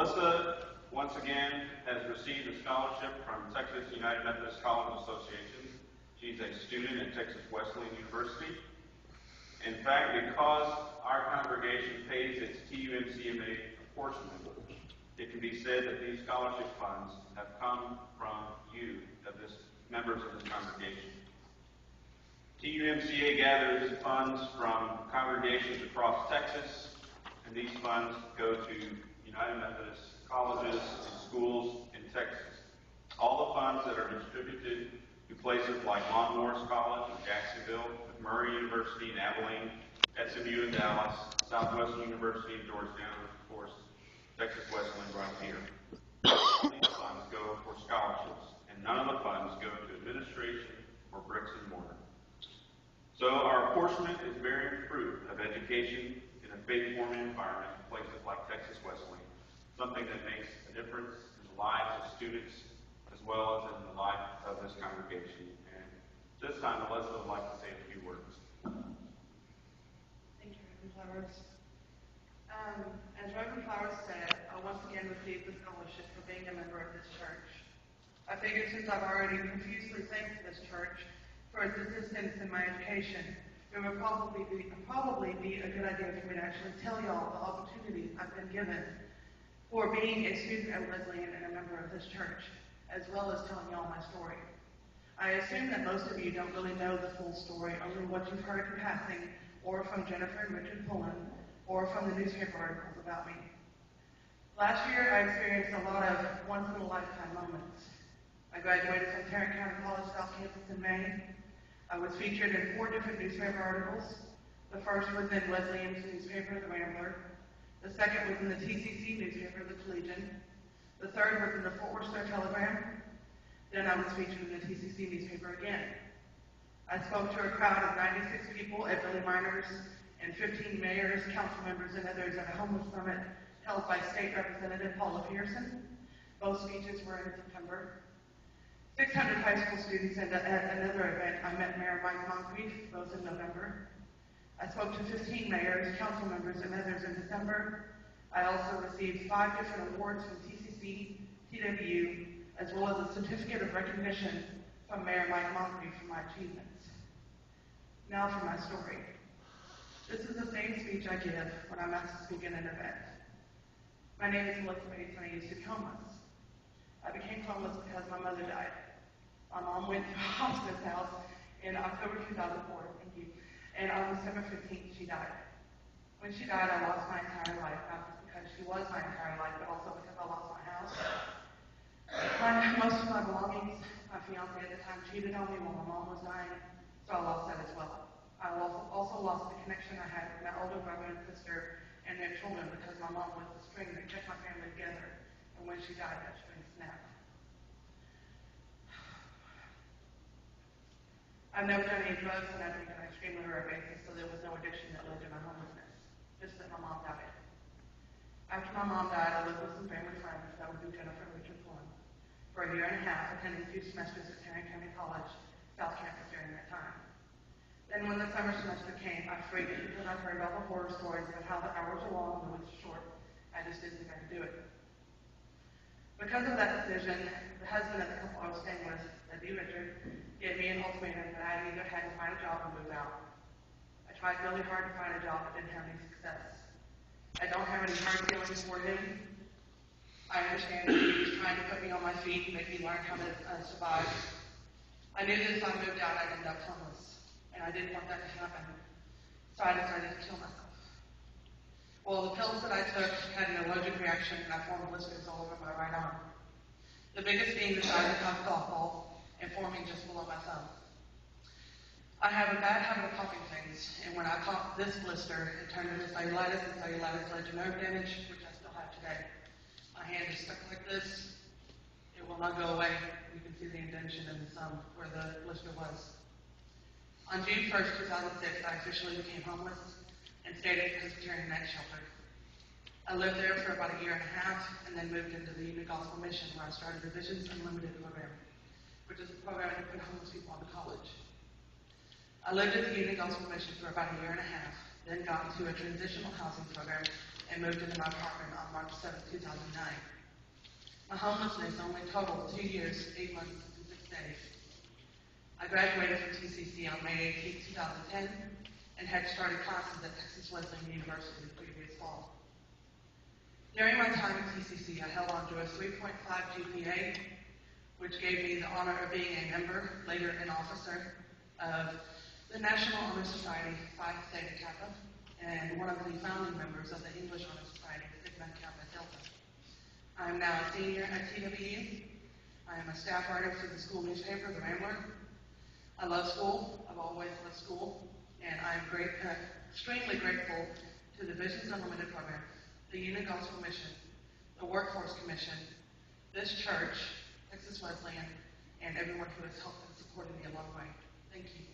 Melissa, once again, has received a scholarship from Texas United Methodist College Association. She's a student at Texas Wesleyan University. In fact, because our congregation pays its TUMCMA apportionment, it can be said that these scholarship funds have come from you, members of this congregation. TUMCA gathers funds from congregations across Texas, and these funds go to United Methodist colleges and schools in Texas. All the funds that are distributed to places like Mount Morris College in Jacksonville, McMurray University in Abilene, SMU in Dallas, Southwestern University in Georgetown, and of course, Texas Wesleyan right here. These funds go for scholarships, and none of the funds go to administration or bricks and mortar. So our apportionment is bearing fruit of education in a faith-forming environment in places like Texas Wesleyan, something that makes a difference in the lives of students as well as in the life of this congregation. And this time, Melissa would like to say a few words. Thank you, Reverend Flowers. As Reverend Flowers said, I once again received the scholarship for being a member of this church. I figured since I've already profusely thanked this church for its assistance in my education, it would probably be a good idea for me to actually tell y'all the opportunity I've been given for being a student at Wesleyan and a member of this church, as well as telling y'all my story. I assume that most of you don't really know the full story, only what you've heard in passing, or from Jennifer and Richard Pullen, or from the newspaper articles about me. Last year, I experienced a lot of once-in-a-lifetime moments. I graduated from Tarrant County College South Campus in May. I was featured in 4 different newspaper articles. The first was in Wesleyan's newspaper, The Rambler. The second was in the TCC newspaper, The Collegian. The third was in the Fort Worth Star Telegram. Then I was featured in the TCC newspaper again. I spoke to a crowd of 96 people at Billy Miner's and 15 mayors, council members, and others at a homeless summit held by State Representative Paula Pearson. Both speeches were in September. 600 high school students, and at another event, I met Mayor Mike Moncrief, both in November. I spoke to 15 mayors, council members, and others in December. I also received 5 different awards from TCC, TWU, as well as a certificate of recognition from Mayor Mike Moncrief for my achievements. Now for my story. This is the same speech I give when I'm asked to speak at an event. My name is Melissa Bates, and I used to be homeless. I became homeless because my mother died. My mom went to a hospice house in October 2004, thank you, and on December 15th, she died. When she died, I lost my entire life, not just because she was my entire life, but also because I lost my house. Most of my belongings, my fiance at the time cheated on me while my mom was dying, so I lost that as well. I also lost the connection I had with my older brother and sister and their children because my mom was the string that kept my family together, and when she died, that string snapped. I've never done any drugs, and I drink on an extremely rare basis, so there was no addiction that led to my homelessness, just that my mom died. After my mom died, I lived with some family friends that would be Jennifer and Richard Pullen for a year and a half, attending 2 semesters at Tarrant County College, South Campus during that time. Then when the summer semester came, I freaked because I heard all the horror stories about how the hours are long and the weeks are short. I just didn't think I could do it. Because of that decision, the husband of the couple I was staying with, Richard, gave me an ultimatum that I either had to find a job or move out. I tried really hard to find a job but didn't have any success. I don't have any hard feelings for him. I understand that he was trying to put me on my feet and make me learn how to survive. I knew that if I moved out, I'd end up homeless, and I didn't want that to happen, so I decided to kill myself. Well, the pills that I took had an allergic reaction, and I formed blisters all over my right arm. The biggest being the size of my golf ball and forming just below my thumb. I have a bad habit of popping things, and when I popped this blister, it turned into cellulitis, and cellulitis led to nerve damage, which I still have today. My hand is stuck like this. It will not go away. You can see the indentation in the thumb where the blister was. On June 1st, 2006, I officially became homeless and stayed at the Presbyterian Night Shelter. I lived there for about a year and a half, and then moved into the United Gospel Mission, where I started the Visions Unlimited program, which is a program to put homeless people into college. I lived at the United Gospel Mission for about a year and a half, then got into a transitional housing program and moved into my apartment on March 7, 2009. My homelessness only totaled 2 years, 8 months, and 6 days. I graduated from TCC on May 18, 2010, and had started classes at Texas Wesleyan University the previous fall. During my time at TCC, I held on to a 3.5 GPA, which gave me the honor of being a member, later an officer, of the National Honor Society Phi Theta Kappa, and one of the founding members of the English Honor Society Sigma Kappa Delta. I am now a senior at TWU. I am a staff writer for the school newspaper, The Rambler. I love school. I've always loved school, and I am extremely grateful to the Visions Unlimited program, the Unit Gospel Mission, the Workforce Commission, this church, Texas Wesleyan, and everyone who has helped and supported me along the way. Thank you.